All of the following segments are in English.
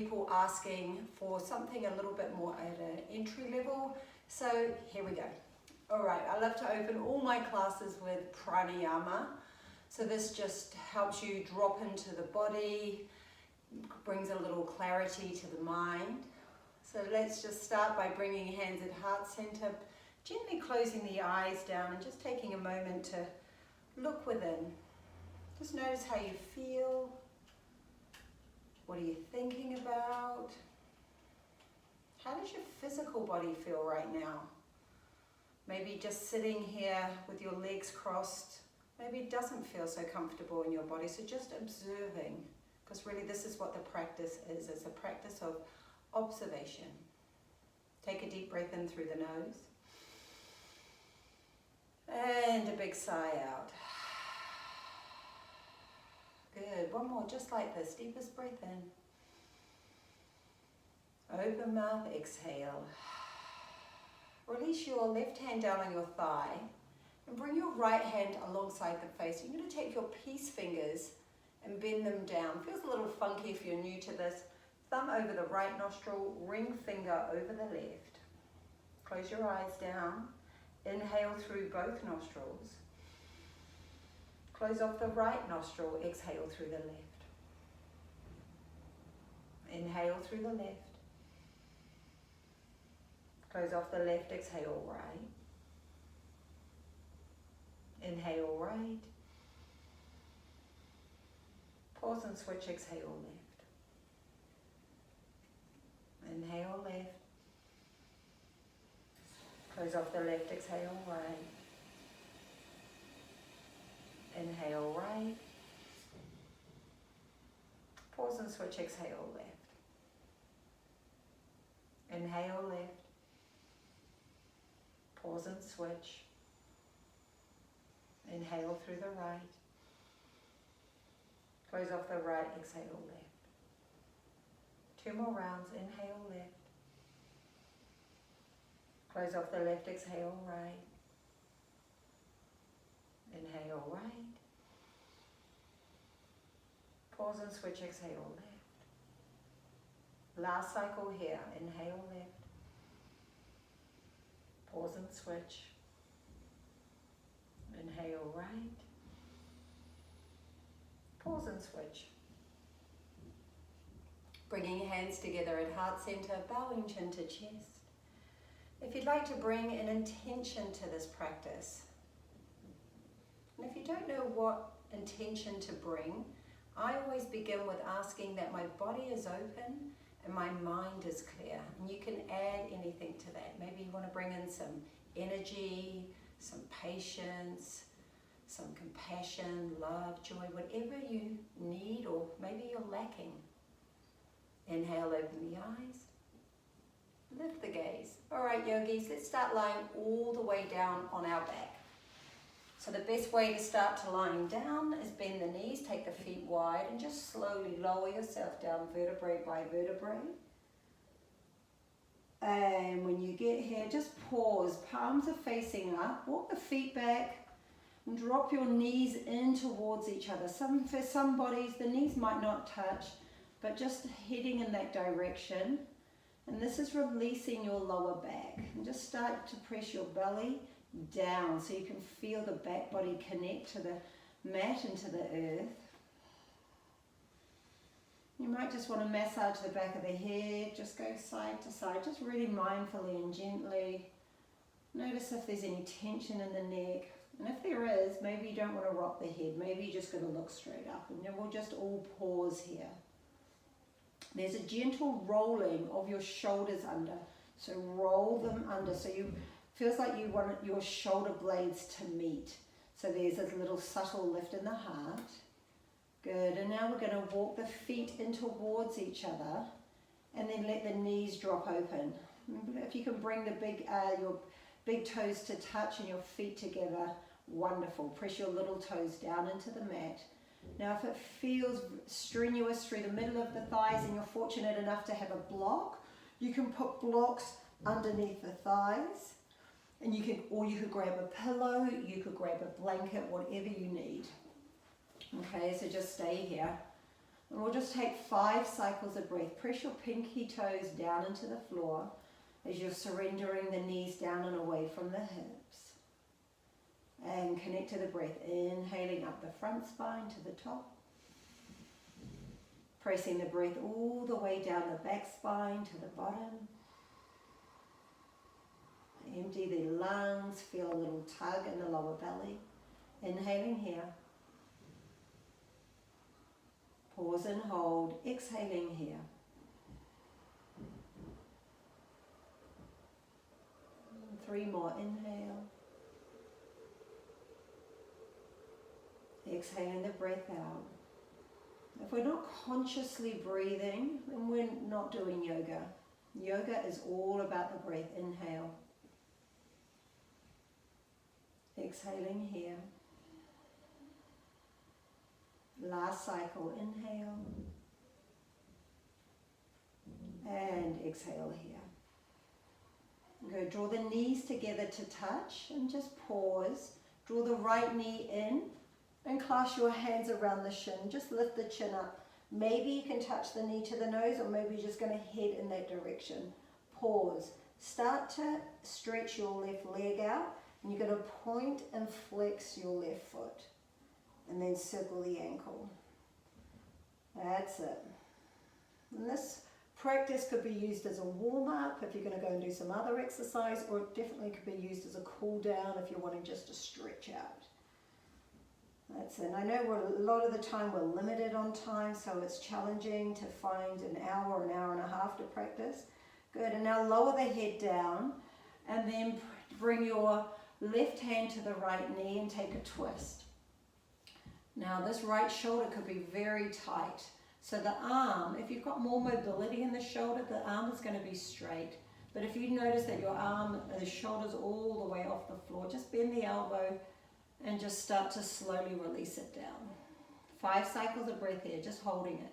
people asking for something a little bit more at an entry level. So here we go. All right, I love to open all my classes with pranayama. So this just helps you drop into the body, brings a little clarity to the mind. So let's just start by bringing hands at heart center, gently closing the eyes down and just taking a moment to look within. Just notice how you feel. What are you thinking about? How does your physical body feel right now? Maybe just sitting here with your legs crossed, maybe it doesn't feel so comfortable in your body. So just observing, because really this is what the practice is. It's a practice of observation. Take a deep breath in through the nose. And a big sigh out. Good, one more, just like this, deepest breath in. Open mouth, exhale. Release your left hand down on your thigh and bring your right hand alongside the face. You're going to take your peace fingers and bend them down. Feels a little funky if you're new to this. Thumb over the right nostril, ring finger over the left. Close your eyes down. Inhale through both nostrils. Close off the right nostril, exhale through the left. Inhale through the left. Close off the left, exhale right. Inhale right. Pause and switch, exhale left. Inhale left. Close off the left, exhale right. Inhale right. Pause and switch, exhale left. Inhale left. Pause and switch. Inhale through the right. Close off the right, exhale left. 2 more rounds, inhale left. Close off the left, exhale right. Inhale right. Pause and switch, exhale left. Last cycle here, inhale left. Pause and switch. Inhale right. Pause and switch. Bringing hands together at heart center, bowing chin to chest. If you'd like to bring an intention to this practice, and if you don't know what intention to bring, I always begin with asking that my body is open and my mind is clear. And you can add anything to that. Maybe you want to bring in some energy, some patience, some compassion, love, joy, whatever you need or maybe you're lacking. Inhale, open the eyes. Lift the gaze. All right, yogis, let's start lying all the way down on our back. So the best way to start to lying down is bend the knees, take the feet wide, and just slowly lower yourself down vertebrae by vertebrae. And when you get here, just pause. Palms are facing up. Walk the feet back and drop your knees in towards each other. For some bodies, the knees might not touch, but just heading in that direction. And this is releasing your lower back. And just start to press your belly down so you can feel the back body connect to the mat and to the earth. You might just want to massage the back of the head, just go side to side, just really mindfully and gently. Notice if there's any tension in the neck, and if there is, maybe you don't want to rock the head, maybe you're just going to look straight up, and then we'll just all pause here. There's a gentle rolling of your shoulders under, so roll them under, so you feels like you want your shoulder blades to meet. So there's this little subtle lift in the heart. Good, and now we're going to walk the feet in towards each other and then let the knees drop open. If you can bring the your big toes to touch and your feet together, wonderful. Press your little toes down into the mat. Now if it feels strenuous through the middle of the thighs and you're fortunate enough to have a block, you can put blocks underneath the thighs. And you could grab a pillow, you could grab a blanket, whatever you need. Okay, so just stay here. And we'll just take 5 cycles of breath. Press your pinky toes down into the floor as you're surrendering the knees down and away from the hips. And connect to the breath, inhaling up the front spine to the top. Pressing the breath all the way down the back spine to the bottom. Empty the lungs, feel a little tug in the lower belly. Inhaling here. Pause and hold, exhaling here. And 3 more, inhale. Exhaling the breath out. If we're not consciously breathing, then we're not doing yoga. Yoga is all about the breath. Inhale. Exhaling here. Last cycle, inhale. And exhale here. Good. Draw the knees together to touch and just pause. Draw the right knee in and clasp your hands around the shin. Just lift the chin up. Maybe you can touch the knee to the nose, or maybe you're just going to head in that direction. Pause. Start to stretch your left leg out, and you're going to point and flex your left foot. And then circle the ankle. That's it. And this practice could be used as a warm-up if you're going to go and do some other exercise, or it definitely could be used as a cool-down if you're wanting just to stretch out. That's it. And I know a lot of the time we're limited on time, so it's challenging to find an hour and a half to practice. Good. And now lower the head down, and then bring your left hand to the right knee and take a twist. Now this right shoulder could be very tight. So the arm, if you've got more mobility in the shoulder, the arm is going to be straight. But if you notice that your arm, the shoulder's all the way off the floor, just bend the elbow and just start to slowly release it down. 5 cycles of breath here, just holding it.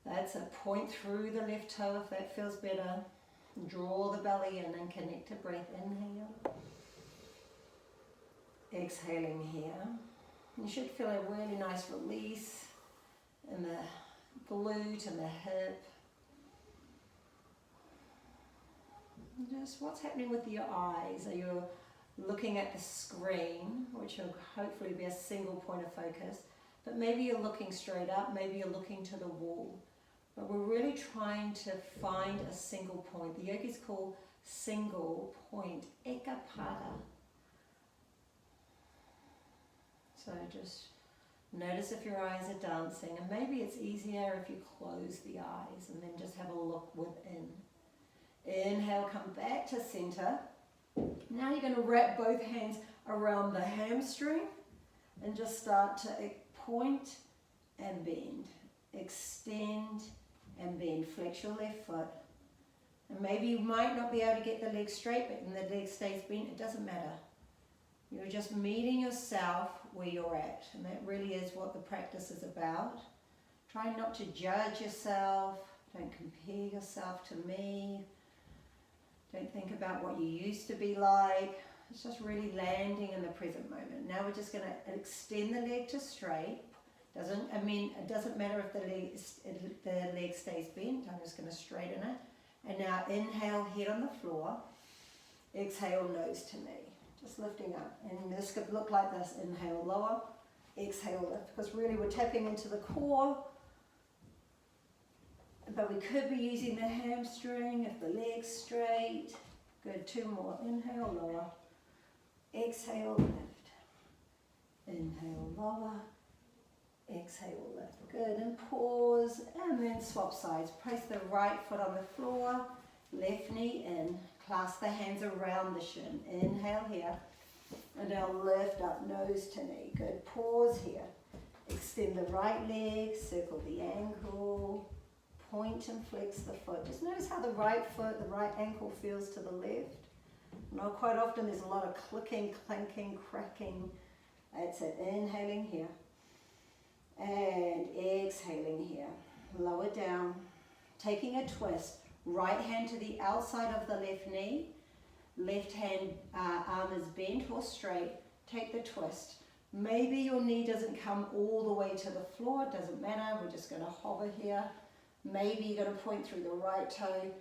That's a point through the left toe if that feels better. Draw the belly in and connect to breath. Inhale. Exhaling here. You should feel a really nice release in the glute and the hip. And just what's happening with your eyes? Are you looking at the screen, which will hopefully be a single point of focus, but maybe you're looking straight up, maybe you're looking to the wall. But we're really trying to find a single point. The yogis call single point ekapada. So just notice if your eyes are dancing, and maybe it's easier if you close the eyes and then just have a look within. Inhale, come back to center. Now you're going to wrap both hands around the hamstring and just start to point and bend. Extend and bend. Flex your left foot. And maybe you might not be able to get the leg straight, but when the leg stays bent, it doesn't matter. You're just meeting yourself where you're at, and that really is what the practice is about. Try not to judge yourself. Don't compare yourself to me. Don't think about what you used to be like. It's just really landing in the present moment. Now we're just going to extend the leg to straight. It doesn't matter if the leg stays bent. I'm just going to straighten it. And now inhale, head on the floor. Exhale, nose to knee. Just lifting up. And this could look like this. Inhale, lower. Exhale, lift. Because really we're tapping into the core. But we could be using the hamstring if the leg's straight. Good. 2 more. Inhale, lower. Exhale, lift. Inhale, lower. Exhale, lift. Good. And pause. And then swap sides. Place the right foot on the floor. Left knee in. Clasp the hands around the shin. Inhale here. And now lift up, nose to knee. Good. Pause here. Extend the right leg. Circle the ankle. Point and flex the foot. Just notice how the right foot, the right ankle feels to the left. Now quite often there's a lot of clicking, clanking, cracking. That's it. Inhaling here. And exhaling here. Lower down. Taking a twist. Right hand to the outside of the left knee. Left hand arm is bent or straight. Take the twist. Maybe your knee doesn't come all the way to the floor, it doesn't matter, we're just going to hover here. Maybe you're going to point through the right toe,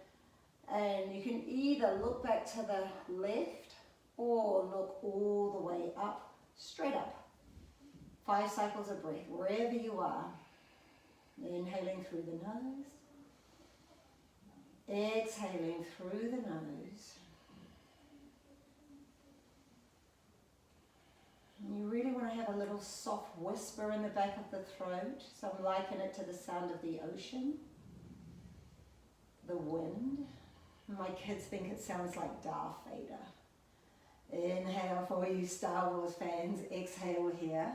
and you can either look back to the left or look all the way up, straight up. 5 cycles of breath, wherever you are. Inhaling through the nose, exhaling through the nose. You really want to have a little soft whisper in the back of the throat. Some liken it to the sound of the ocean, the wind. My kids think it sounds like Darth Vader. Inhale for you Star Wars fans, exhale here.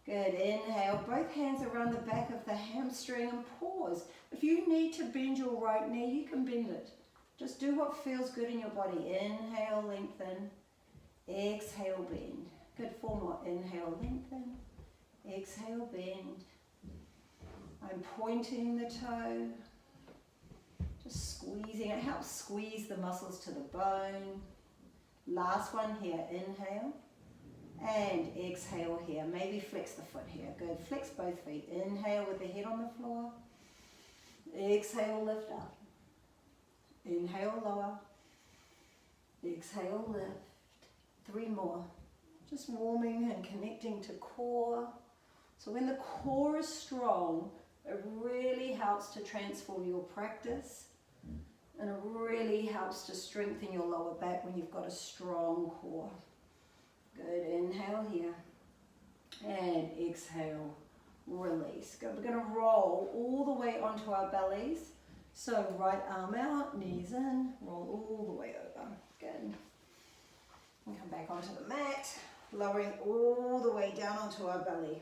Good, inhale, both hands around the back of the hamstring and pause. If you need to bend your right knee, you can bend it. Just do what feels good in your body. Inhale, lengthen, exhale, bend. Good, 4 more. Inhale, lengthen, exhale, bend. I'm pointing the toe, just squeezing. It helps squeeze the muscles to the bone. Last one here, inhale and exhale here. Maybe flex the foot here. Good, flex both feet. Inhale with the head on the floor. Exhale, lift up. Inhale, lower. Exhale, lift. 3 more. Just warming and connecting to core. So when the core is strong, it really helps to transform your practice, and it really helps to strengthen your lower back when you've got a strong core. Good, inhale here, and exhale, release. Good, we're going to roll all the way onto our bellies. So right arm out, knees in, roll all the way over. Good. And come back onto the mat. Lowering all the way down onto our belly.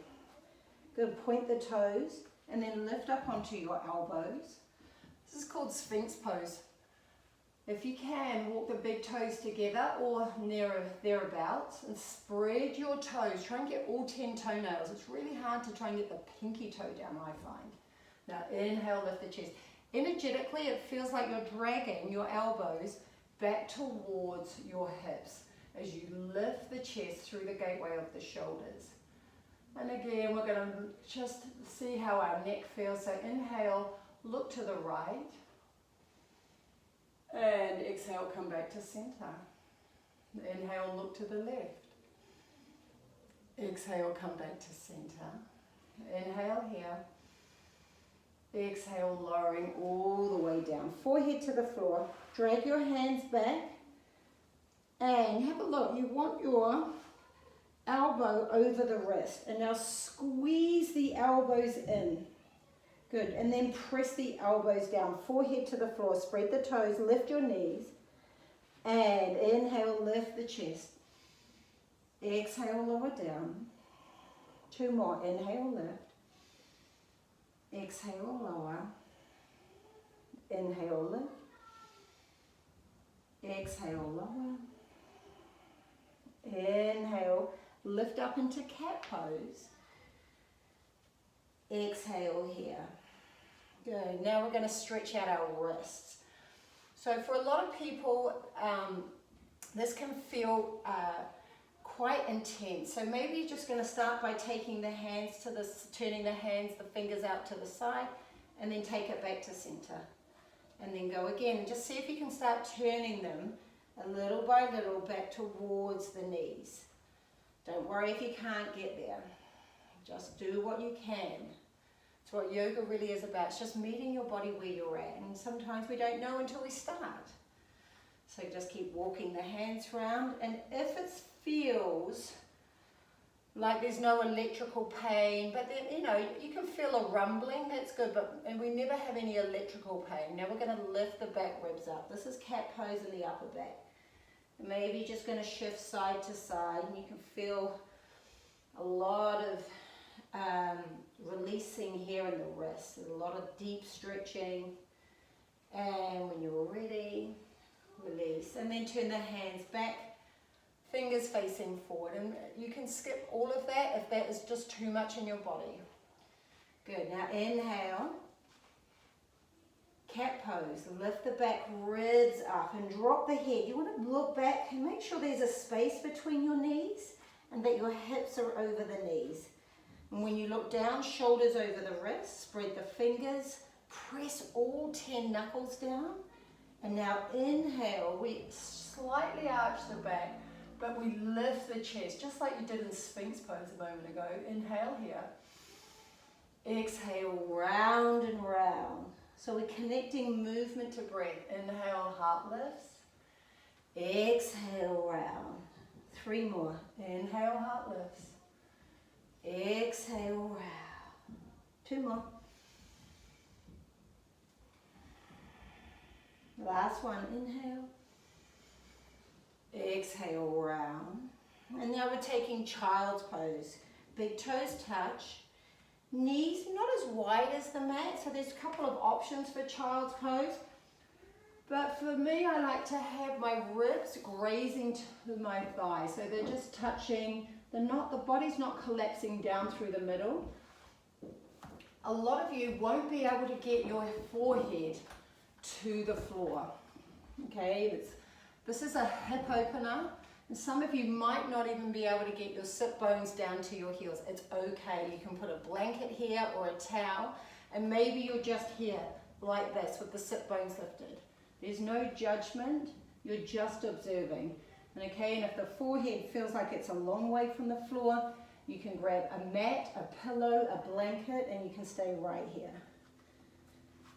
Good, point the toes and then lift up onto your elbows. This is called Sphinx pose. If you can, walk the big toes together or thereabouts and spread your toes. Try and get all 10 toenails. It's really hard to try and get the pinky toe down, I find. Now inhale, lift the chest. Energetically, it feels like you're dragging your elbows back towards your hips as you lift the chest through the gateway of the shoulders. And again, we're going to just see how our neck feels. So inhale, look to the right. And exhale, come back to center. Inhale, look to the left. Exhale, come back to center. Inhale here. Exhale, lowering all the way down. Forehead to the floor. Drag your hands back. And have a look, you want your elbow over the wrist. And now squeeze the elbows in. Good, and then press the elbows down. Forehead to the floor, spread the toes, lift your knees. And inhale, lift the chest. Exhale, lower down. 2 more, inhale, lift. Exhale, lower. Inhale, lift. Exhale, lower. Inhale, lift up into cat pose. Exhale here. Good. Now we're going to stretch out our wrists. So for a lot of people, this can feel quite intense. So maybe you're just going to start by taking the hands to the, turning the hands, the fingers out to the side, and then take it back to center. And then go again. Just see if you can start turning them a little by little back towards the knees. Don't worry if you can't get there. Just do what you can. It's what yoga really is about. It's just meeting your body where you're at. And sometimes we don't know until we start. So just keep walking the hands around. And if it feels like there's no electrical pain, but then, you know, you can feel a rumbling, that's good, and we never have any electrical pain. Now we're going to lift the back ribs up. This is cat pose in the upper back. Maybe just going to shift side to side, and you can feel a lot of releasing here in the wrists. There's a lot of deep stretching. And when you're ready, release. And then turn the hands back, fingers facing forward. And you can skip all of that if that is just too much in your body. Good. Now inhale. Cat pose. Lift the back ribs up and drop the head. You want to look back and make sure there's a space between your knees and that your hips are over the knees. And when you look down, shoulders over the wrists, spread the fingers, press all 10 knuckles down. And now inhale, we slightly arch the back, but we lift the chest, just like you did in Sphinx pose a moment ago. Inhale here. Exhale, round and round. So we're connecting movement to breath. Inhale, heart lifts. Exhale, round. 3 more. Inhale, heart lifts. Exhale, round. 2 more. Last one. Inhale. Exhale, round. And now we're taking child's pose. Big toes touch. Knees not as wide as the mat, so there's a couple of options for child's pose. But for me, I like to have my ribs grazing to my thighs, so they're just touching. The body's not collapsing down through the middle. A lot of you won't be able to get your forehead to the floor. Okay, this is a hip opener. And some of you might not even be able to get your sit bones down to your heels. It's okay. You can put a blanket here or a towel, and maybe you're just here like this with the sit bones lifted. There's no judgment. You're just observing. And okay, and if the forehead feels like it's a long way from the floor, you can grab a mat, a pillow, a blanket, and you can stay right here.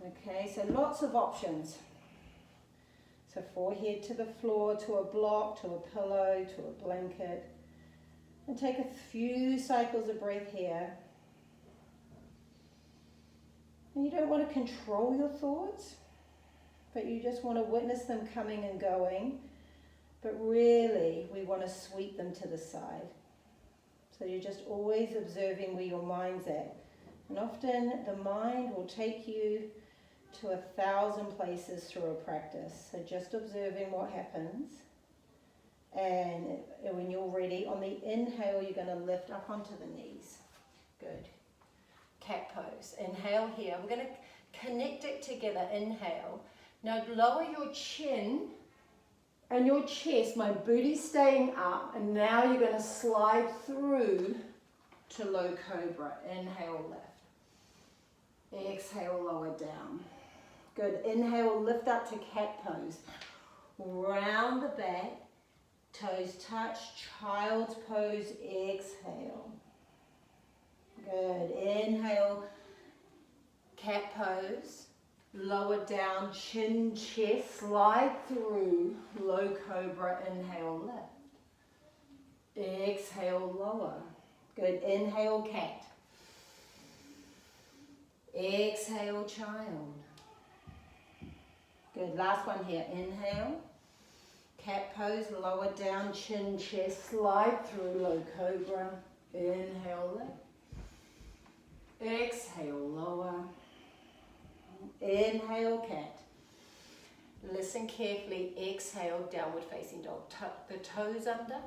Okay, so lots of options. So forehead to the floor, to a block, to a pillow, to a blanket. And take a few cycles of breath here. And you don't want to control your thoughts, but you just want to witness them coming and going. But really, we want to sweep them to the side. So you're just always observing where your mind's at. And often the mind will take you to 1,000 places through a practice. So just observing what happens. And when you're ready, on the inhale, you're going to lift up onto the knees. Good. Cat pose. Inhale here. We're going to connect it together. Inhale. Now lower your chin and your chest. My booty's staying up. And now you're going to slide through to low cobra. Inhale, lift. Exhale, lower down. Good. Inhale, lift up to cat pose. Round the back. Toes touch. Child's pose. Exhale. Good. Inhale, cat pose. Lower down, chin, chest. Slide through. Low cobra. Inhale, lift. Exhale, lower. Good. Inhale, cat. Exhale, child. Good. Last one here. Inhale. Cat pose. Lower down. Chin, chest. Slide through. Low cobra. Inhale. Lift. Exhale. Lower. Inhale. Cat. Listen carefully. Exhale. Downward facing dog. Tuck the toes under.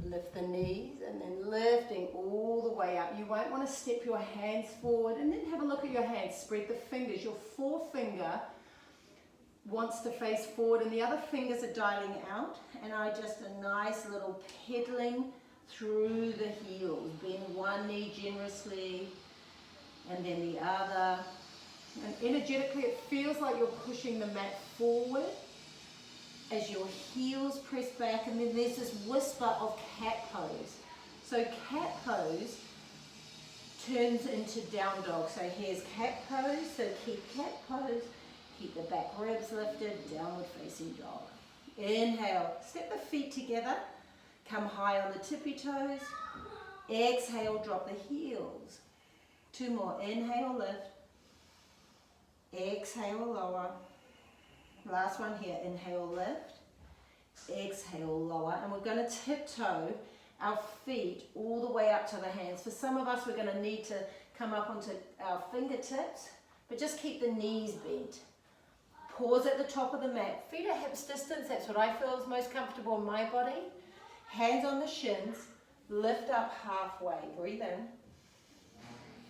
Lift the knees and then lifting all the way up. You won't want to step your hands forward and then have a look at your hands. Spread the fingers. Your forefinger wants to face forward and the other fingers are dialing out. And just a nice little pedaling through the heels. Bend one knee generously and then the other. And energetically it feels like you're pushing the mat forward as your heels press back, and then there's this whisper of cat pose. So cat pose turns into down dog. So here's cat pose, so keep cat pose, keep the back ribs lifted, downward facing dog. Inhale, step the feet together, come high on the tippy toes. Exhale, drop the heels. 2 more, inhale, lift. Exhale, lower. Last one here, inhale, lift, exhale, lower, and we're going to tiptoe our feet all the way up to the hands. For some of us, we're going to need to come up onto our fingertips, but just keep the knees bent. Pause at the top of the mat, feet at hips distance, that's what I feel is most comfortable in my body. Hands on the shins, lift up halfway, breathe in.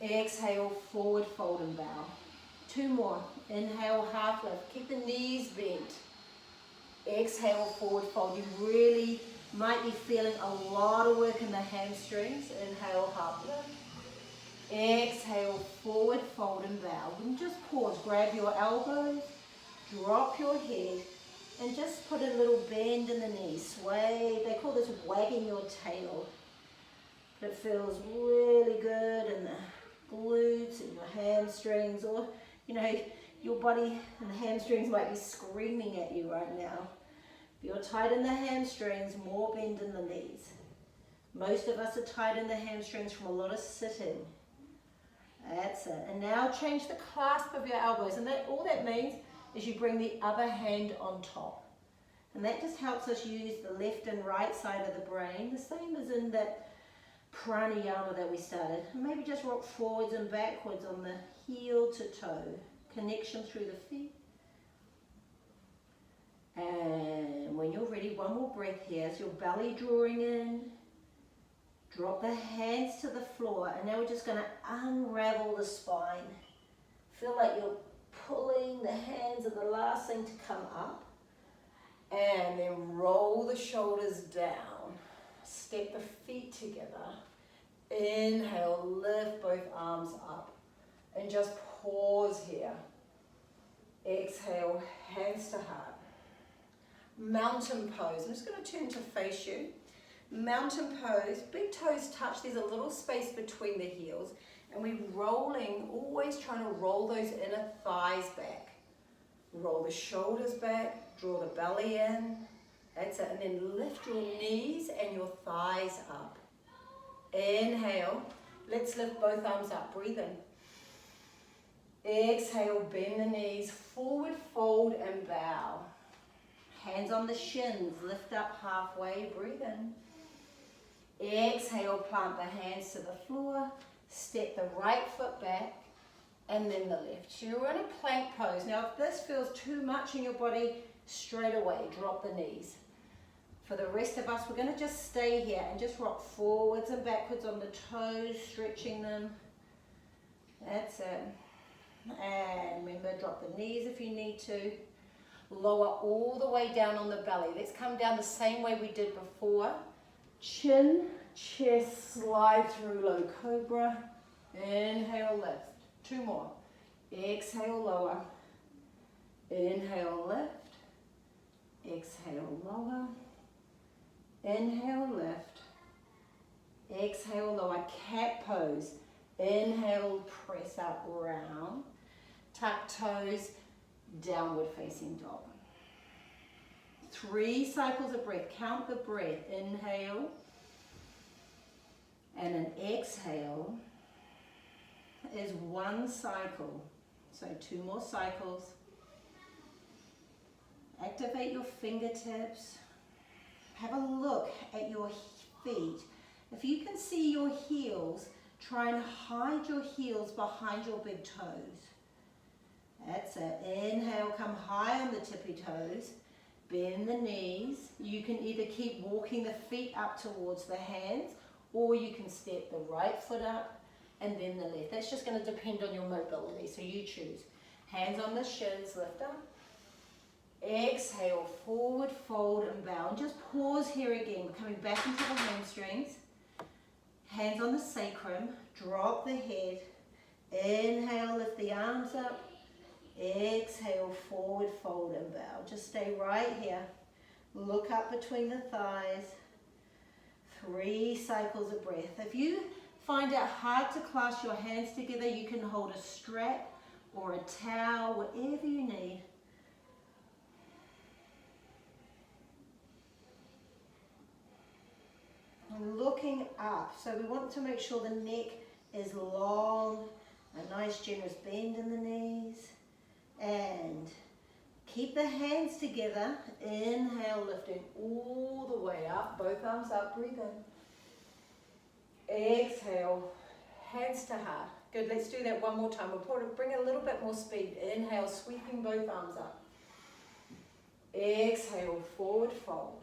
Exhale, forward fold and bow. 2 more. Inhale, half lift. Keep the knees bent. Exhale, forward fold. You really Might be feeling a lot of work in the hamstrings. Inhale, half lift. Exhale, forward fold and bow. And just pause, grab your elbows, drop your head, and just put a little bend in the knees. Sway, they call this wagging your tail. But it feels really good in the glutes and your hamstrings, or you know, your body and the hamstrings might be screaming at you right now. If you're tight in the hamstrings, more bend in the knees. Most of us are tight in the hamstrings from a lot of sitting. That's it. And now change the clasp of your elbows. And all that means is you bring the other hand on top. And that just helps us use the left and right side of the brain, the same as in that pranayama that we started. And maybe just rock forwards and backwards on the heel to toe. Connection through the feet. And when you're ready, one more breath here. As your belly drawing in, drop the hands to the floor. And now we're just going to unravel the spine. Feel like you're pulling the hands are the last thing to come up. And then roll the shoulders down. Step the feet together. Inhale, lift both arms up. And just pause here. Exhale, hands to heart. Mountain pose. I'm just going to turn to face you. Mountain pose, big toes touch. There's a little space between the heels. And we're rolling, always trying to roll those inner thighs back. Roll the shoulders back, draw the belly in. That's it. And then lift your knees and your thighs up. Inhale. Let's lift both arms up. Breathe in. Exhale, bend the knees, forward fold and bow. Hands on the shins, lift up halfway, breathe in. Exhale, plant the hands to the floor, step the right foot back, and then the left. So you're in a plank pose. Now if this feels too much in your body, straight away, drop the knees. For the rest of us, we're going to just stay here and just rock forwards and backwards on the toes, stretching them. That's it. And remember, drop the knees if you need to. Lower all the way down on the belly. Let's come down the same way we did before. Chin, chest, slide through low cobra. Inhale, lift. Two more. Exhale, lower. Inhale, lift. Exhale, lower. Inhale, lift. Exhale, lower. Cat pose. Inhale, press up, round. Tuck toes, downward facing dog. 3 cycles of breath. Count the breath. Inhale. And an exhale is 1 cycle. So 2 more cycles. Activate your fingertips. Have a look at your feet. If you can see your heels, try and hide your heels behind your big toes. That's it. Inhale, come high on the tippy toes. Bend the knees. You can either keep walking the feet up towards the hands, or you can step the right foot up and then the left. That's just going to depend on your mobility, so you choose. Hands on the shins, lift up. Exhale, forward fold and bow. And just pause here again. We're coming back into the hamstrings. Hands on the sacrum, drop the head. Inhale, lift the arms up. Exhale, forward fold and bow. Just stay right here. Look up between the thighs. 3 cycles of breath. If you find it hard to clasp your hands together, you can hold a strap or a towel, whatever you need. Looking up, so we want to make sure the neck is long, a nice generous bend in the knees, and keep the hands together. Inhale, lifting all the way up, both arms up, breathe in. Exhale, hands to heart. Good, let's do that one more time. We'll bring a little bit more speed. Inhale, sweeping both arms up. Exhale, forward fold.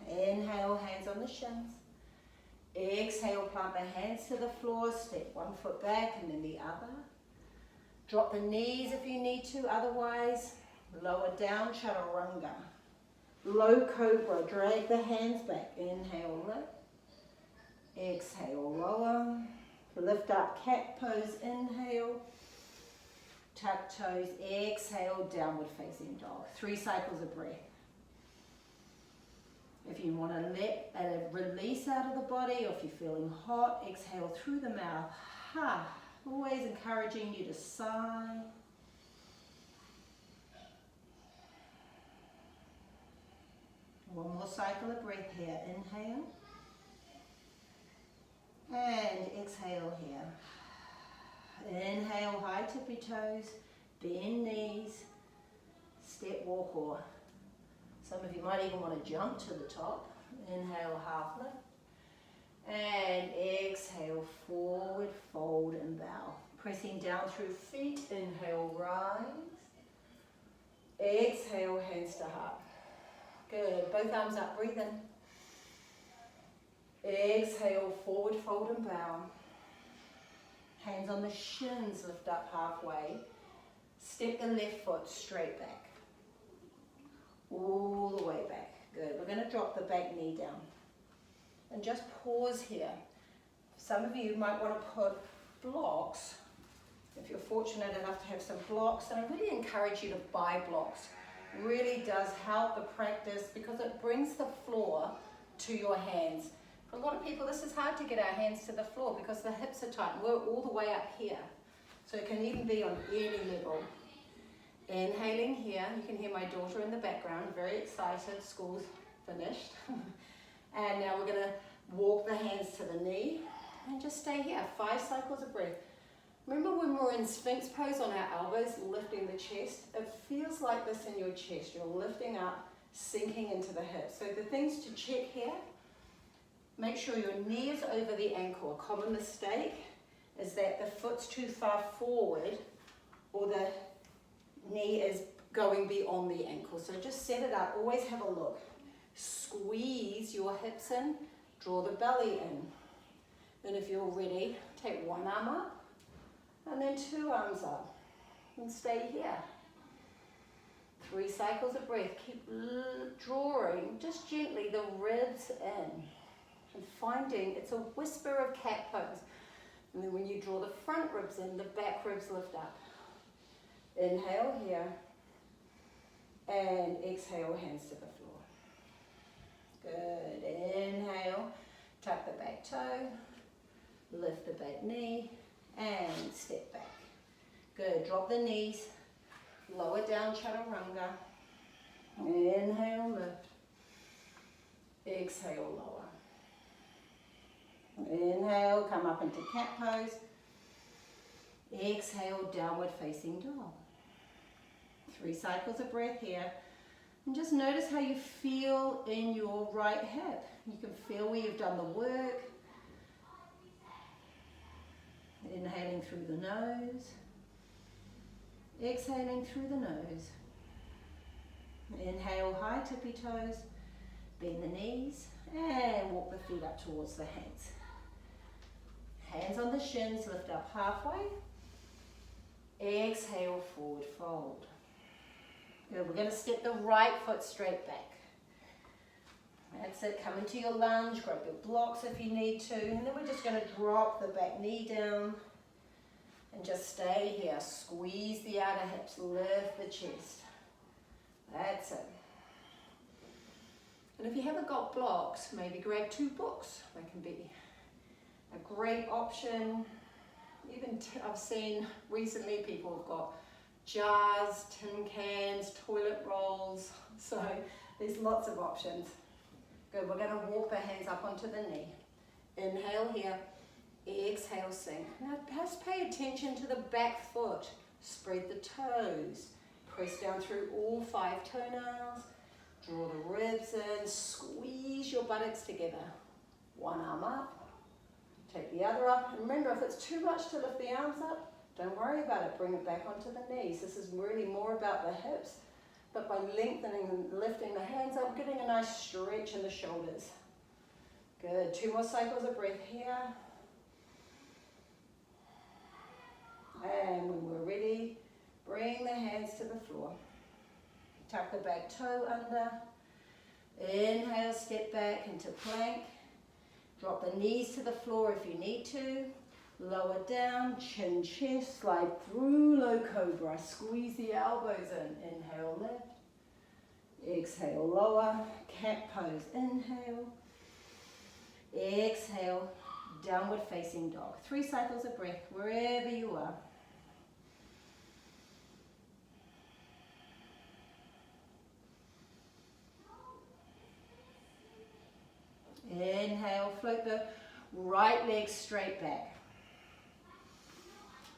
Inhale, hands on the shins. Exhale, plant the hands to the floor, step 1 foot back and then the other. Drop the knees if you need to, otherwise lower down, chaturanga. Low cobra, drag the hands back. Inhale, lift. Exhale, lower. Lift up, cat pose, inhale. Tuck toes, exhale, downward facing dog. 3 cycles of breath. If you want to let a release out of the body, or if you're feeling hot, exhale through the mouth. Ha. Always encouraging you to sigh. One more cycle of breath here. Inhale. And exhale here. Inhale, high tippy toes, bend knees, step walk, or some of you might even want to jump to the top. Inhale, half lift. And exhale, forward, fold and bow. Pressing down through feet. Inhale, rise. Exhale, hands to heart. Good. Both arms up, breathe in. Exhale, forward, fold and bow. Hands on the shins, lift up halfway. Step the left foot straight back. All the way back. Good. We're going to drop the back knee down. And just pause here. Some of you might want to put blocks, if you're fortunate enough to have some blocks, and I really encourage you to buy blocks. Really does help the practice because it brings the floor to your hands. For a lot of people, this is hard to get our hands to the floor because the hips are tight and we're all the way up here. So it can even be on any level. Inhaling here, you can hear my daughter in the background, very excited, school's finished. And now we're going to walk the hands to the knee and just stay here, 5 cycles of breath. Remember when we're in Sphinx pose on our elbows, lifting the chest? It feels like this in your chest. You're lifting up, sinking into the hips. So the things to check here, make sure your knee is over the ankle. A common mistake is that the foot's too far forward or the knee is going beyond the ankle. So just set it up, always have a look. Squeeze your hips in, draw the belly in. And if you're ready, take one arm up and then 2 arms up and stay here. 3 cycles of breath. Keep drawing just gently the ribs in and finding it's a whisper of cat pose. And then when you draw the front ribs in, the back ribs lift up. Inhale here and exhale, hands to the floor. Good. Inhale, tuck the back toe, lift the back knee and step back. Good. Drop the knees, lower down chaturanga. Inhale, lift. Exhale, lower. Inhale, come up into cat pose. Exhale, downward facing dog. 3 cycles of breath here. And just notice how you feel in your right hip. You can feel where you've done the work. Inhaling through the nose. Exhaling through the nose. Inhale, high tippy toes. Bend the knees and walk the feet up towards the hands. Hands on the shins, lift up halfway. Exhale, forward fold. Good. We're going to step the right foot straight back. That's it. Come into your lunge, grab your blocks if you need to, and then we're just going to drop the back knee down and just stay here. Squeeze the outer hips, lift the chest. That's it. And if you haven't got blocks, maybe grab 2 books. They can be a great option. Even I've seen recently people have got jars, tin cans, toilet rolls. So there's lots of options. Good, we're going to walk the hands up onto the knee. Inhale here, exhale, sink. Now just pay attention to the back foot. Spread the toes. Press down through all 5 toenails. Draw the ribs in, squeeze your buttocks together. One arm up. Take the other up. And remember, if it's too much to lift the arms up, don't worry about it. Bring it back onto the knees. This is really more about the hips. But by lengthening and lifting the hands up, getting a nice stretch in the shoulders. Good. 2 more cycles of breath here. And when we're ready, bring the hands to the floor. Tuck the back toe under. Inhale, step back into plank. Drop the knees to the floor if you need to. Lower down, chin, chest, slide through low cobra. Squeeze the elbows in. Inhale, lift. Exhale, lower. Cat pose. Inhale. Exhale. Downward facing dog. 3 cycles of breath wherever you are. Inhale, float the right leg straight back.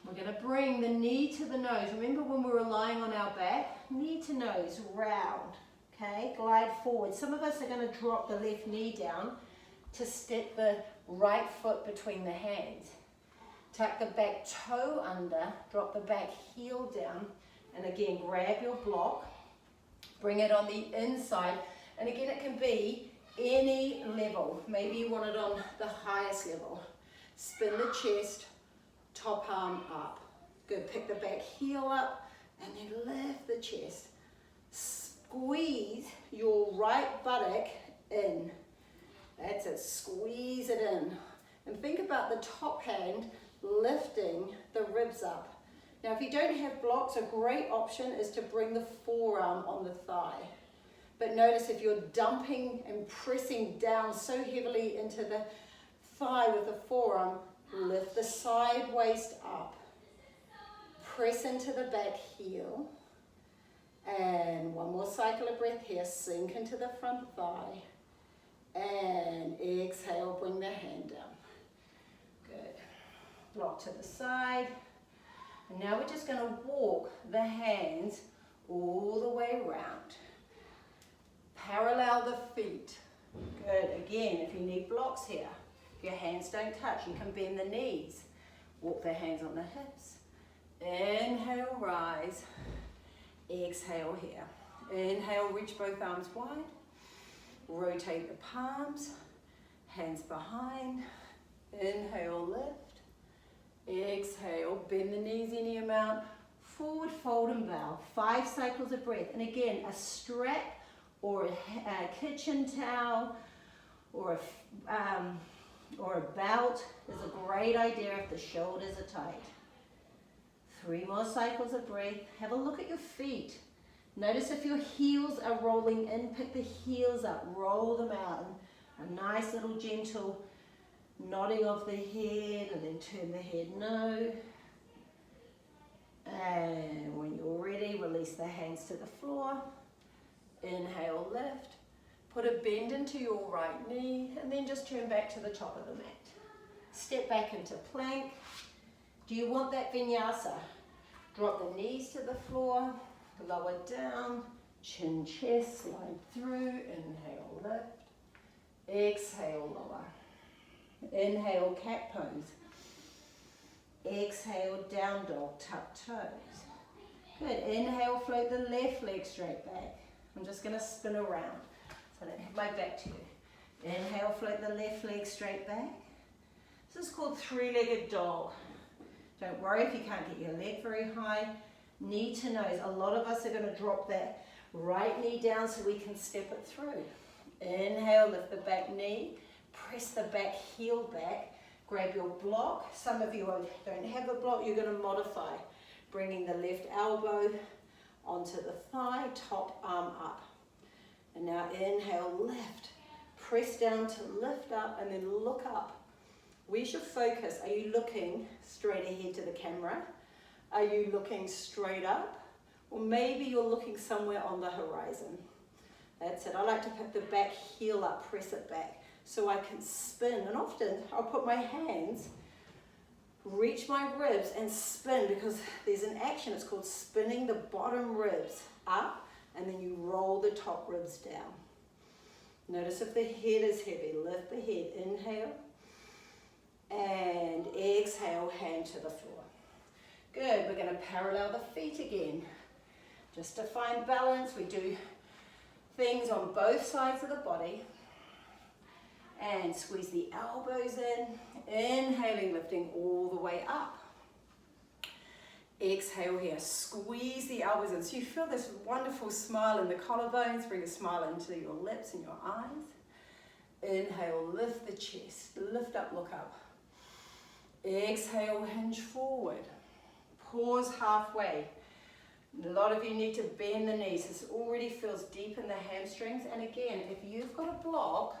We're going to bring the knee to the nose. Remember when we were lying on our back? Knee to nose, round. Okay, glide forward. Some of us are going to drop the left knee down to step the right foot between the hands. Tuck the back toe under, drop the back heel down, and again, grab your block. Bring it on the inside, and again, it can be any level. Maybe you want it on the highest level. Spin the chest, top arm up. Good, pick the back heel up and then lift the chest. Squeeze your right buttock in. That's it, squeeze it in. And think about the top hand lifting the ribs up. Now if you don't have blocks, a great option is to bring the forearm on the thigh. But notice if you're dumping and pressing down so heavily into the thigh with the forearm, lift the side waist up. Press into the back heel. And one more cycle of breath here. Sink into the front thigh. And exhale, bring the hand down. Good. Block to the side. And now we're just going to walk the hands all the way around. Parallel the feet. Good. Again, if you need blocks here, if your hands don't touch, you can bend the knees. Walk the hands on the hips. Inhale, rise. Exhale here. Inhale, reach both arms wide. Rotate the palms. Hands behind. Inhale, lift. Exhale, bend the knees any amount. Forward, fold and bow. 5 cycles of breath. And again, a strap or a kitchen towel or a belt is a great idea if the shoulders are tight. 3 more cycles of breath. Have a look at your feet. Notice if your heels are rolling in, pick the heels up, roll them out. And a nice little gentle nodding of the head and then turn the head no. And when you're ready, release the hands to the floor. Inhale, lift. Put a bend into your right knee and then just turn back to the top of the mat. Step back into plank. Do you want that vinyasa? Drop the knees to the floor, lower down, chin, chest, slide through. Inhale, lift. Exhale, lower. Inhale, cat pose. Exhale, down dog, tuck toes. Good. Inhale, float the left leg straight back. I'm just going to spin around so I don't have my back to you. Inhale, float the left leg straight back. This is called 3-legged dog. Don't worry if you can't get your leg very high. Knee to nose. A lot of us are going to drop that right knee down so we can step it through. Inhale, lift the back knee. Press the back heel back. Grab your block. Some of you don't have a block. You're going to modify. Bringing the left elbow onto the thigh, top arm up. And now inhale, lift. Press down to lift up and then look up. Where's your focus? Are you looking straight ahead to the camera? Are you looking straight up? Or maybe you're looking somewhere on the horizon. That's it. I like to put the back heel up, press it back, so I can spin. And often I'll put my hands, reach my ribs and spin because there's an action. It's called spinning the bottom ribs up and then you roll the top ribs down. Notice if the head is heavy. Lift the head. Inhale. And exhale, hand to the floor. Good, we're going to parallel the feet again. Just to find balance, we do things on both sides of the body. And squeeze the elbows in. Inhaling, lifting all the way up. Exhale here, squeeze the elbows in. So you feel this wonderful smile in the collarbones. Bring a smile into your lips and your eyes. Inhale, lift the chest, lift up, look up. Exhale, hinge forward. Pause halfway. A lot of you need to bend the knees. This already feels deep in the hamstrings. And again, if you've got a block,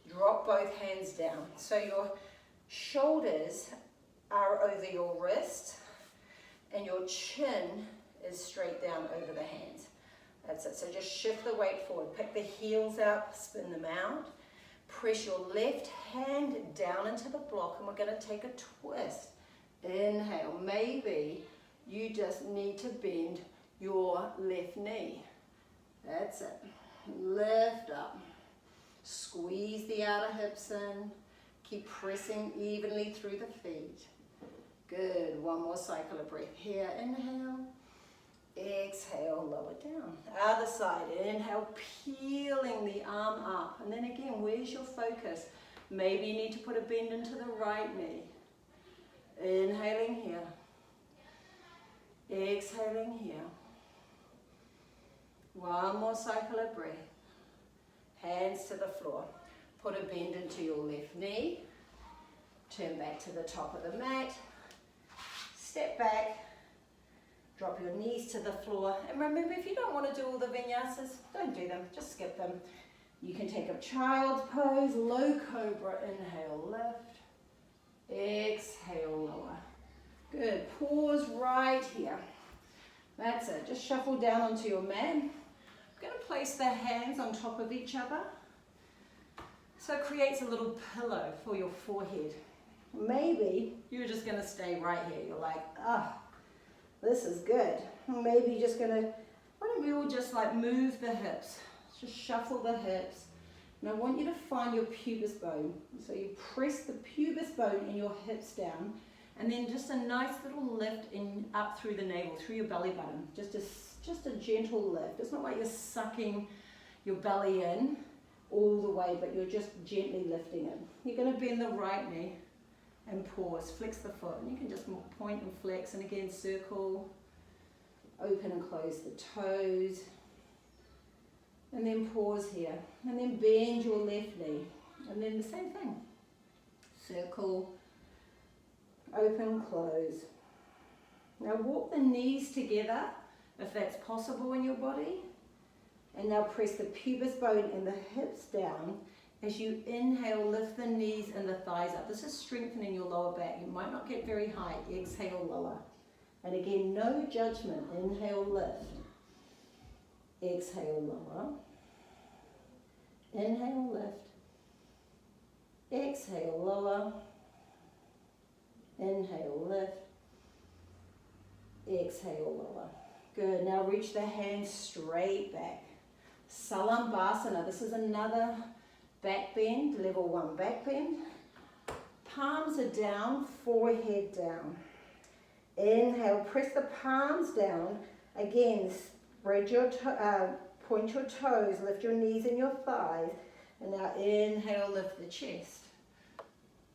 drop both hands down. So your shoulders are over your wrist and your chin is straight down over the hands. That's it. So just shift the weight forward. Pick the heels up, spin them out. Press your left hand down into the block and we're going to take a twist. Inhale. Maybe you just need to bend your left knee. That's it. Lift up. Squeeze the outer hips in. Keep pressing evenly through the feet. Good. One more cycle of breath. Here, inhale. Exhale, lower down. Other side. Inhale, peeling the arm up. And then again, where's your focus? Maybe you need to put a bend into the right knee. Inhaling here. Exhaling here. One more cycle of breath. Hands to the floor. Put a bend into your left knee. Turn back to the top of the mat. Step back. Drop your knees to the floor. And remember, if you don't want to do all the vinyasas, don't do them. Just skip them. You can take a child's pose, low cobra. Inhale, lift. Exhale, lower. Good. Pause right here. That's it. Just shuffle down onto your mat. I'm going to place the hands on top of each other. So it creates a little pillow for your forehead. Maybe you're just going to stay right here. You're like, this is good. Maybe you're just going to, why don't we all just like move the hips? Just shuffle the hips. And I want you to find your pubis bone. So you press the pubis bone and your hips down. And then just a nice little lift in up through the navel, through your belly button. Just a gentle lift. It's not like you're sucking your belly in all the way, but you're just gently lifting it. You're going to bend the right knee and pause. Flex the foot. And you can just point and flex. And again, circle. Open and close the toes. And then pause here. And then bend your left knee. And then the same thing. Circle. Open, close. Now walk the knees together if that's possible in your body. And now press the pubis bone and the hips down. As you inhale, lift the knees and the thighs up. This is strengthening your lower back. You might not get very high. Exhale, lower. And again, no judgment. Inhale, lift. Exhale, lower. Inhale, lift. Exhale, lower. Inhale, lift. Exhale, lower. Good. Now reach the hands straight back. Salambhasana. This is another back bend, level 1 back bend. Palms are down, forehead down. Inhale, press the palms down. Again, spread your point your toes, lift your knees and your thighs. And now inhale, lift the chest.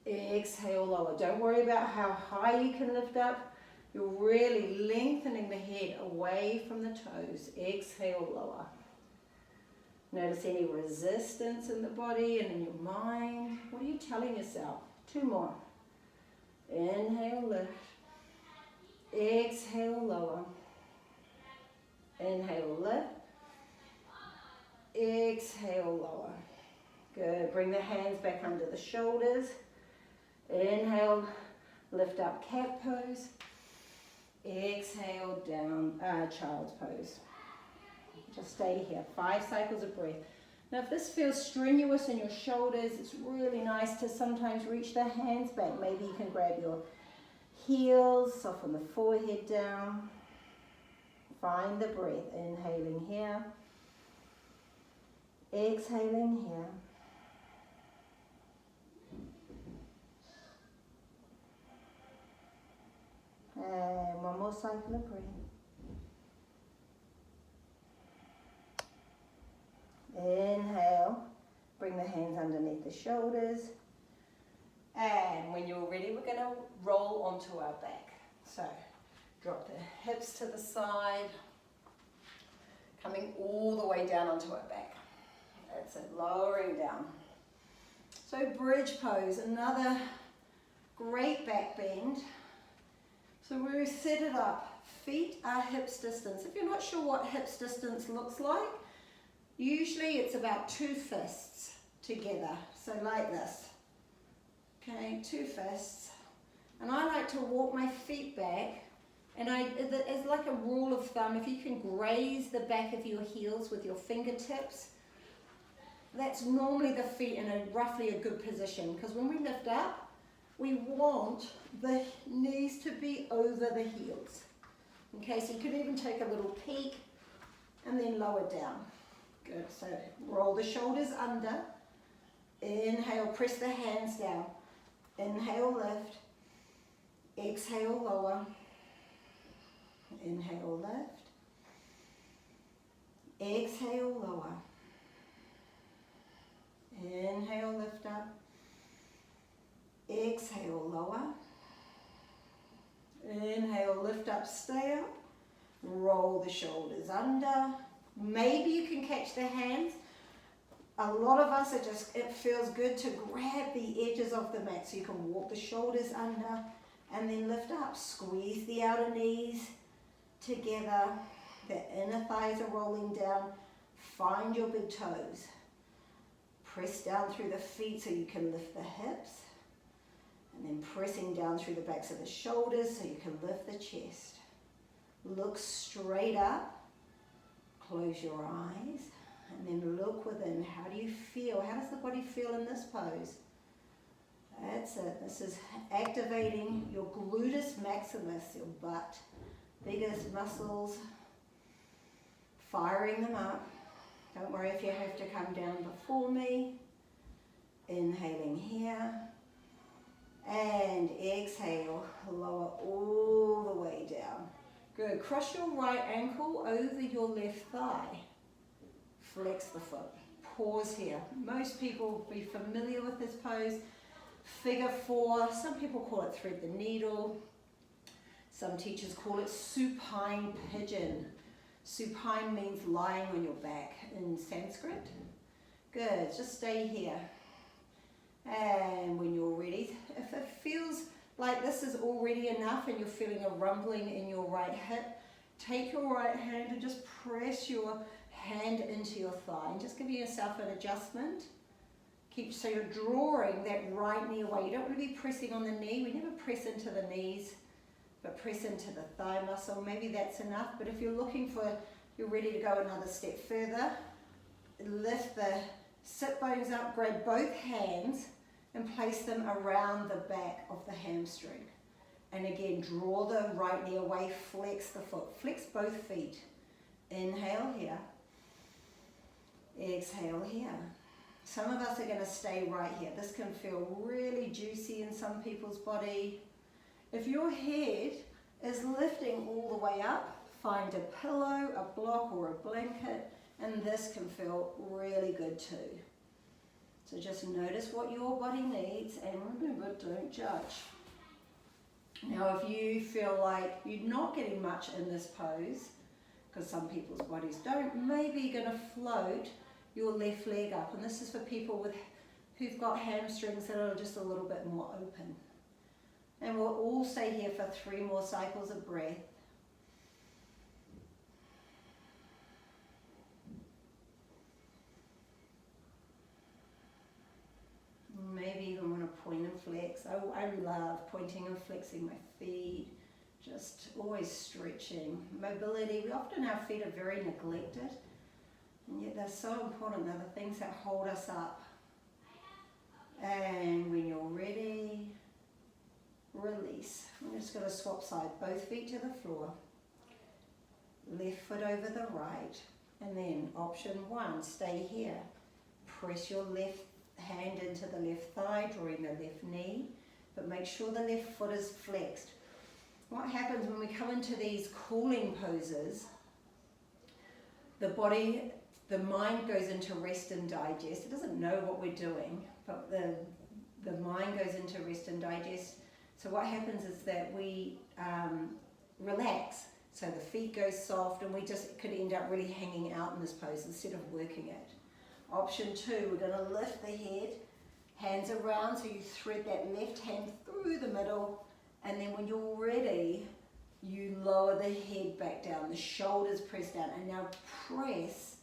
Exhale, lower. Don't worry about how high you can lift up. You're really lengthening the head away from the toes. Exhale, lower. Notice any resistance in the body and in your mind. What are you telling yourself? 2 more. Inhale, lift. Exhale, lower. Inhale, lift. Exhale, lower. Good. Bring the hands back under the shoulders. Inhale, lift up cat pose. Exhale, down child's pose. Just stay here. 5 cycles of breath. Now if this feels strenuous in your shoulders, it's really nice to sometimes reach the hands back. Maybe you can grab your heels, soften the forehead down. Find the breath. Inhaling here. Exhaling here. And one more cycle of breath. Inhale, bring the hands underneath the shoulders. And when you're ready, we're going to roll onto our back. So Drop the hips to the side, coming all the way down onto our back. That's it, lowering down. So bridge pose, another great back bend. So we set it up, feet are hips distance. If you're not sure what hips distance looks like, usually it's about 2 fists together, so like this. Okay, 2 fists. And I like to walk my feet back, and it's like a rule of thumb, if you can graze the back of your heels with your fingertips, that's normally the feet in roughly a good position, because when we lift up, we want the knees to be over the heels. Okay, so you could even take a little peek and then lower down. Good, so roll the shoulders under. Inhale, press the hands down. Inhale, lift. Exhale, lower. Inhale, lift. Exhale, lower. Inhale, lift up. Exhale, lower. Inhale, lift up, stay up. Roll the shoulders under. Maybe you can catch the hands. A lot of us, it feels good to grab the edges of the mat so you can walk the shoulders under and then lift up. Squeeze the outer knees together. The inner thighs are rolling down. Find your big toes. Press down through the feet so you can lift the hips. And then pressing down through the backs of the shoulders so you can lift the chest. Look straight up. Close your eyes. And then look within. How do you feel? How does the body feel in this pose? That's it. This is activating your gluteus maximus, your butt. Biggest muscles. Firing them up. Don't worry if you have to come down before me. Inhaling here. And exhale, lower all the way down. Good. Cross your right ankle over your left thigh. Flex the foot. Pause here. Most people will be familiar with this pose. Figure 4. Some people call it thread the needle. Some teachers call it supine pigeon. Supine means lying on your back in Sanskrit. Good. Just stay here. And when you're ready, if it feels like this is already enough and you're feeling a rumbling in your right hip, take your right hand and just press your hand into your thigh and just give yourself an adjustment. So you're drawing that right knee away. You don't want to be pressing on the knee. We never press into the knees, but press into the thigh muscle. Maybe that's enough, but if you're you're ready to go another step further, lift the sit bones up, grab both hands and place them around the back of the hamstring. And again, draw the right knee away, flex the foot, flex both feet. Inhale here, exhale here. Some of us are going to stay right here. This can feel really juicy in some people's body. If your head is lifting all the way up, find a pillow, a block or a blanket, and this can feel really good too. So just notice what your body needs and remember, don't judge. Now if you feel like you're not getting much in this pose, because some people's bodies don't, maybe you're going to float your left leg up. And this is for people who've got hamstrings that are just a little bit more open. And we'll all stay here for 3 more cycles of breath. Maybe even want to point and flex. Oh, I love pointing and flexing my feet. Just always stretching. Mobility. Our feet are very neglected. And yet they're so important. They're the things that hold us up. And when you're ready, release. I'm just going to swap sides. Both feet to the floor. Left foot over the right. And then option 1, stay here. Press your left hand into the left thigh, drawing the left knee. But make sure the left foot is flexed. What happens when we come into these cooling poses, the mind goes into rest and digest. It doesn't know what we're doing, but the mind goes into rest and digest. So what happens is that we relax. So the feet go soft, and we just could end up really hanging out in this pose instead of working it. Option 2, we're going to lift the head, hands around, so you thread that left hand through the middle, and then when you're ready, you lower the head back down, the shoulders press down, and now press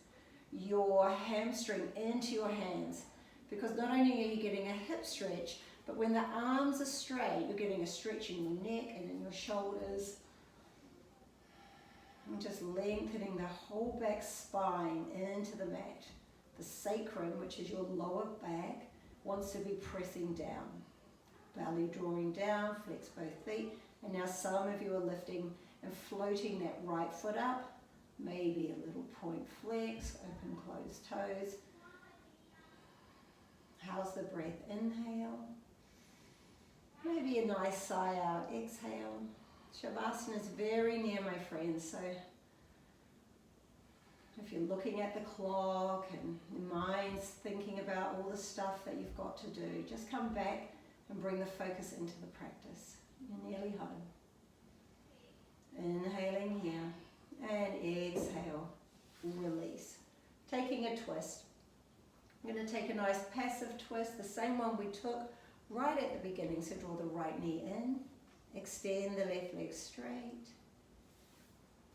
your hamstring into your hands, because not only are you getting a hip stretch, but when the arms are straight, you're getting a stretch in your neck and in your shoulders. And just lengthening the whole back spine into the mat. The sacrum, which is your lower back, wants to be pressing down. Belly drawing down, flex both feet. And now some of you are lifting and floating that right foot up. Maybe a little point flex, open, close toes. How's the breath? Inhale. Maybe a nice sigh out. Exhale. Shavasana is very near, my friends, so if you're looking at the clock and your mind's thinking about all the stuff that you've got to do, just come back and bring the focus into the practice. You're nearly home. Inhaling here and exhale, release. Taking a twist. I'm going to take a nice passive twist, the same one we took right at the beginning, so draw the right knee in. Extend the left leg straight,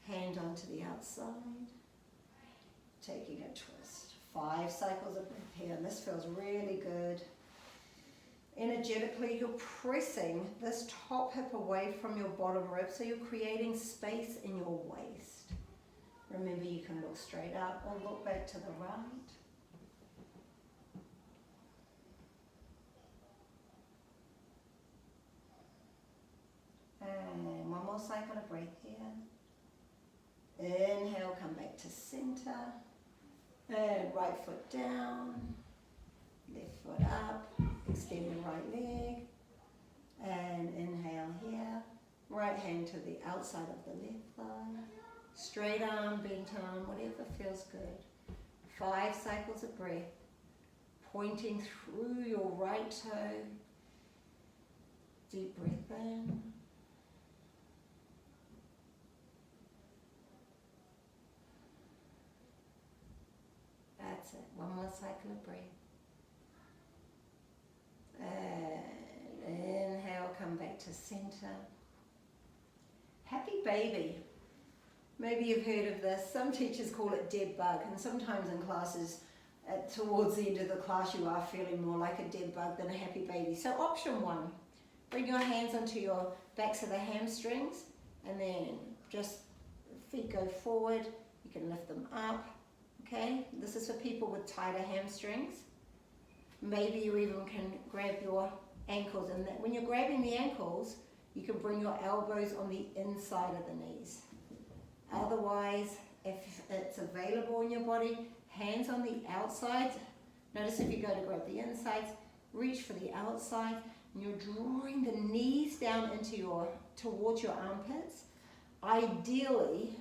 hand onto the outside, taking a twist. 5 cycles of breath here, and this feels really good. Energetically, you're pressing this top hip away from your bottom rib, so you're creating space in your waist. Remember, you can look straight up or look back to the right. And one more cycle of breath here. Inhale, come back to center. And right foot down. Left foot up. Extend the right leg. And inhale here. Right hand to the outside of the left thigh. Straight arm, bent arm, whatever feels good. 5 cycles of breath. Pointing through your right toe. Deep breath in. That's it. One more cycle of breath. And inhale, come back to center. Happy baby. Maybe you've heard of this. Some teachers call it dead bug, and sometimes in classes, towards the end of the class, you are feeling more like a dead bug than a happy baby. So option 1, bring your hands onto your backs of the hamstrings, and then just feet go forward. You can lift them up. Okay, this is for people with tighter hamstrings. Maybe you even can grab your ankles, and when you're grabbing the ankles, you can bring your elbows on the inside of the knees. Otherwise, if it's available in your body, hands on the outside. Notice if you go to grab the insides, reach for the outside, and you're drawing the knees down into towards your armpits. Ideally,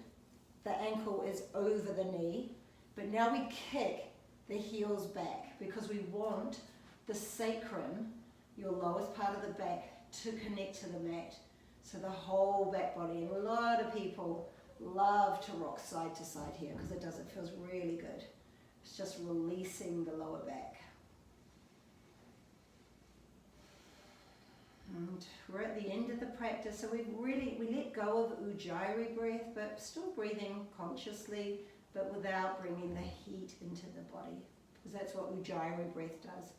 the ankle is over the knee. But now we kick the heels back because we want the sacrum, your lowest part of the back, to connect to the mat. So the whole back body. And a lot of people love to rock side to side here because it feels really good. It's just releasing the lower back. And we're at the end of the practice, so we let go of Ujjayi breath, but still breathing consciously, but without bringing the heat into the body, because that's what Ujjayi breath does.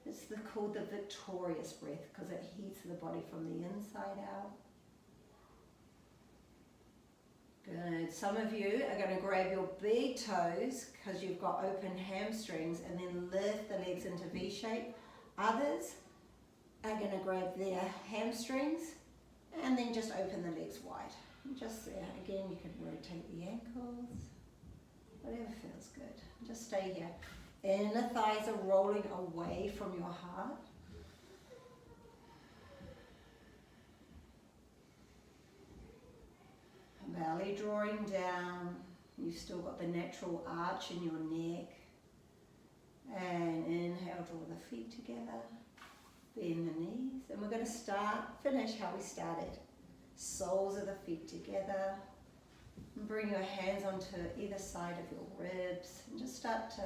It's called the victorious breath because it heats the body from the inside out. Good. Some of you are going to grab your big toes because you've got open hamstrings and then lift the legs into V shape. Others are going to grab their hamstrings and then just open the legs wide. Just there. Again, you can rotate the ankles. Whatever feels good. Just stay here. Inner thighs are rolling away from your heart. Belly drawing down. You've still got the natural arch in your neck. And inhale, draw the feet together. Bend the knees. And we're going to finish how we started. Soles of the feet together. And bring your hands onto either side of your ribs and just start to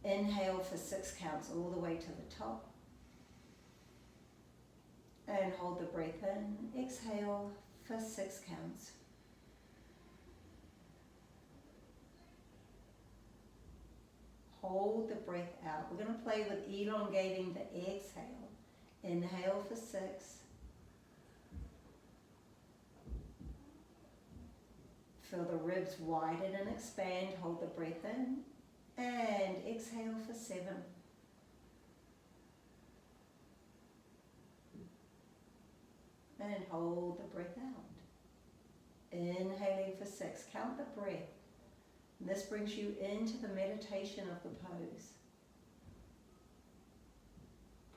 inhale for 6 counts all the way to the top. And hold the breath in. Exhale for 6 counts. Hold the breath out. We're going to play with elongating the exhale. Inhale for 6. Feel the ribs widen and expand. Hold the breath in. And exhale for 7. And hold the breath out. Inhaling for 6. Count the breath. And this brings you into the meditation of the pose.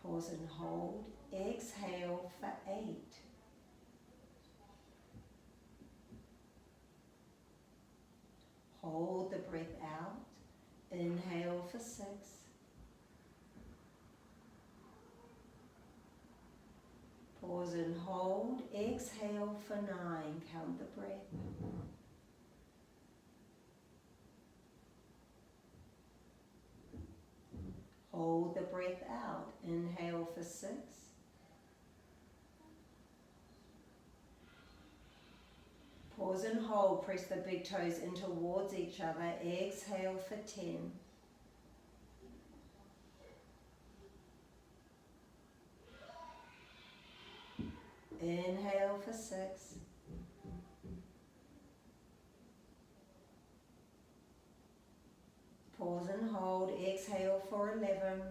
Pause and hold. Exhale for 8. Hold the breath out. Inhale for 6. Pause and hold. Exhale for 9. Count the breath. Hold the breath out. Inhale for 6. Pause and hold. Press the big toes in towards each other. Exhale for 10. Inhale for 6. Pause and hold. Exhale for 11.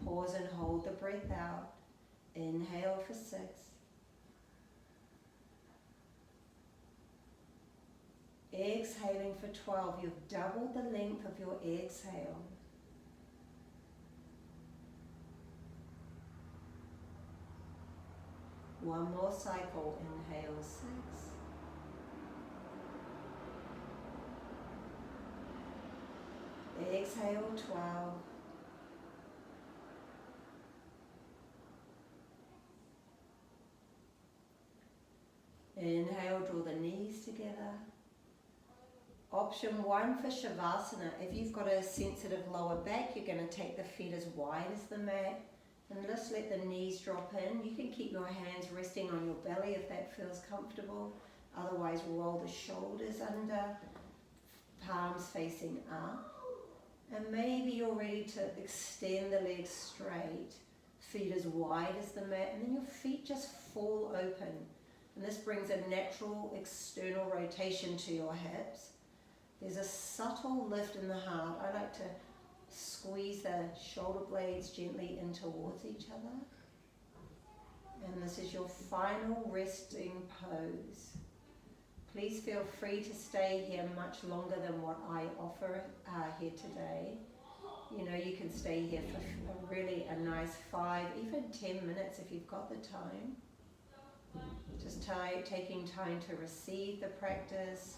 Pause and hold the breath out. Inhale for 6. Exhaling for 12. You've doubled the length of your exhale. One more cycle. Inhale 6. Exhale 12. Inhale, draw the knees together. Option 1 for Shavasana. If you've got a sensitive lower back, you're going to take the feet as wide as the mat and just let the knees drop in. You can keep your hands resting on your belly if that feels comfortable. Otherwise, roll the shoulders under, palms facing up. And maybe you're ready to extend the legs straight, feet as wide as the mat, and then your feet just fall open. And this brings a natural external rotation to your hips. There's a subtle lift in the heart. I like to squeeze the shoulder blades gently in towards each other. And this is your final resting pose. Please feel free to stay here much longer than what I offer here today. You know, you can stay here for really a nice 5, even 10 minutes if you've got the time. Just taking time to receive the practice,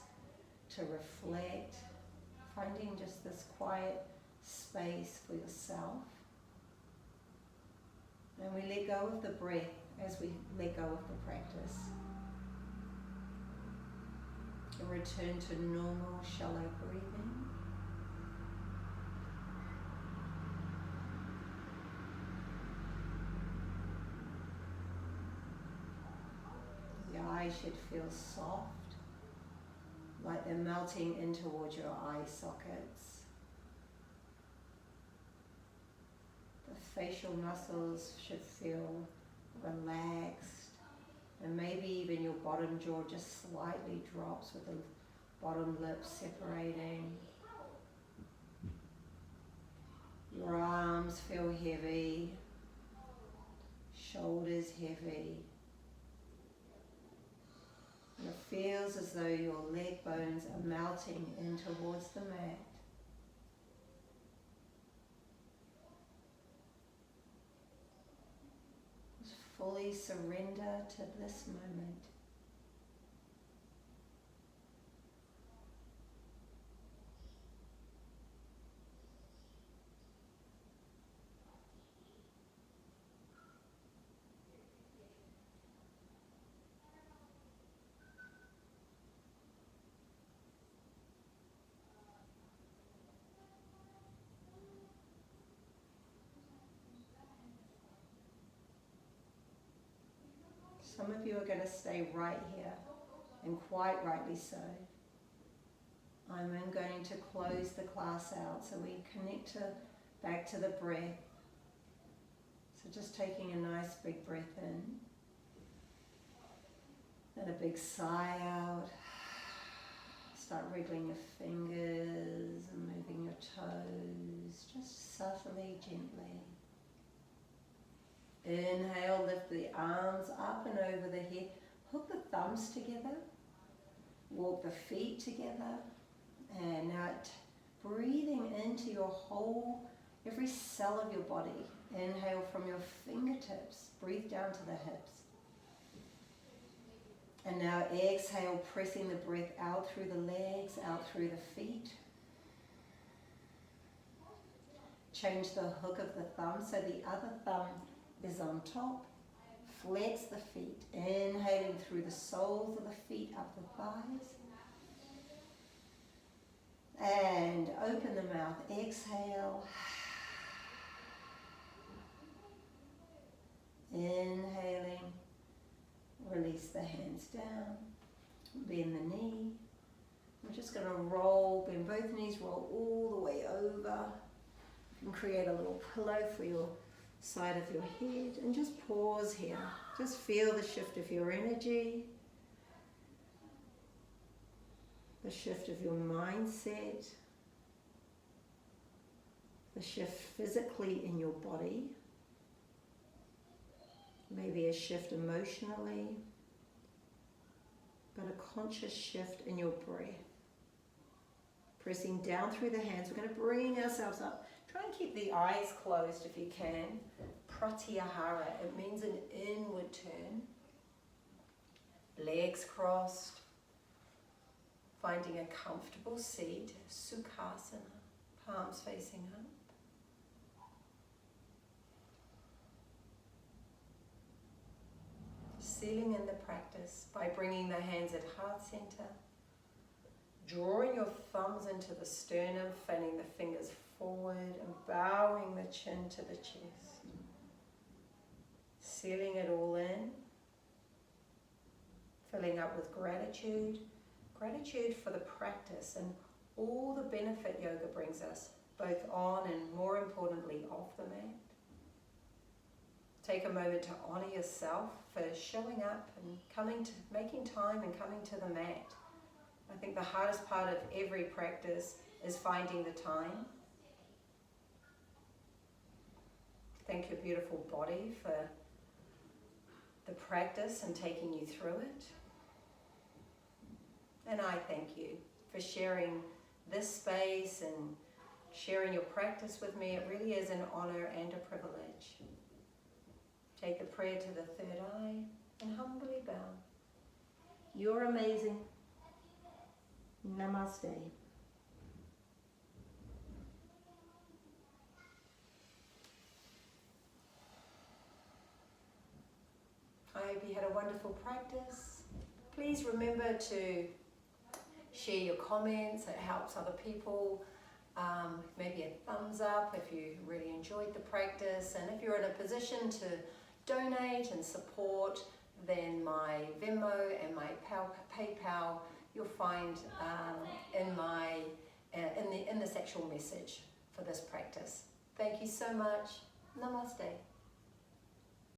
to reflect, finding just this quiet space for yourself. And we let go of the breath as we let go of the practice. And return to normal, shallow breathing. The eyes should feel soft, like they're melting in towards your eye sockets. The facial muscles should feel relaxed, and maybe even your bottom jaw just slightly drops with the bottom lip separating. Your arms feel heavy, shoulders heavy. And it feels as though your leg bones are melting in towards the mat. Just fully surrender to this moment. Some of you are going to stay right here, and quite rightly so. I'm going to close the class out so we connect back to the breath. So just taking a nice big breath in, and a big sigh out. Start wriggling your fingers and moving your toes, just subtly, gently. Inhale, lift the arms up and over the head. Hook the thumbs together. Walk the feet together. And now breathing into your whole, every cell of your body. Inhale from your fingertips. Breathe down to the hips. And now exhale, pressing the breath out through the legs, out through the feet. Change the hook of the thumb so the other thumb is on top. Flex the feet, inhaling through the soles of the feet up the thighs. And open the mouth, exhale. Inhaling. Release the hands down, bend the knee. I'm just going to roll, bend both knees, roll all the way over. You can create a little pillow for your side of your head and just pause here. Just feel the shift of your energy, the shift of your mindset, the shift physically in your body. Maybe a shift emotionally, but a conscious shift in your breath. Pressing down through the hands, we're going to bring ourselves up. Try and keep the eyes closed if you can. Pratyahara, it means an inward turn. Legs crossed. Finding a comfortable seat, Sukhasana, palms facing up. Sealing in the practice by bringing the hands at heart center, drawing your thumbs into the sternum, fanning the fingers forward and bowing the chin to the chest. Sealing it all in, filling up with gratitude, gratitude for the practice and all the benefit yoga brings us, both on and more importantly off the mat. Take a moment to honor yourself for showing up and making time and coming to the mat. I think the hardest part of every practice is finding the time. Thank your beautiful body for the practice and taking you through it. And I thank you for sharing this space and sharing your practice with me. It really is an honor and a privilege. Take the prayer to the third eye and humbly bow. You're amazing. Namaste. I hope you had a wonderful practice. Please remember to share your comments. It helps other people. Maybe a thumbs up if you really enjoyed the practice. And if you're in a position to donate and support, then my Venmo and my PayPal you'll find in this actual message for this practice. Thank you so much. Namaste.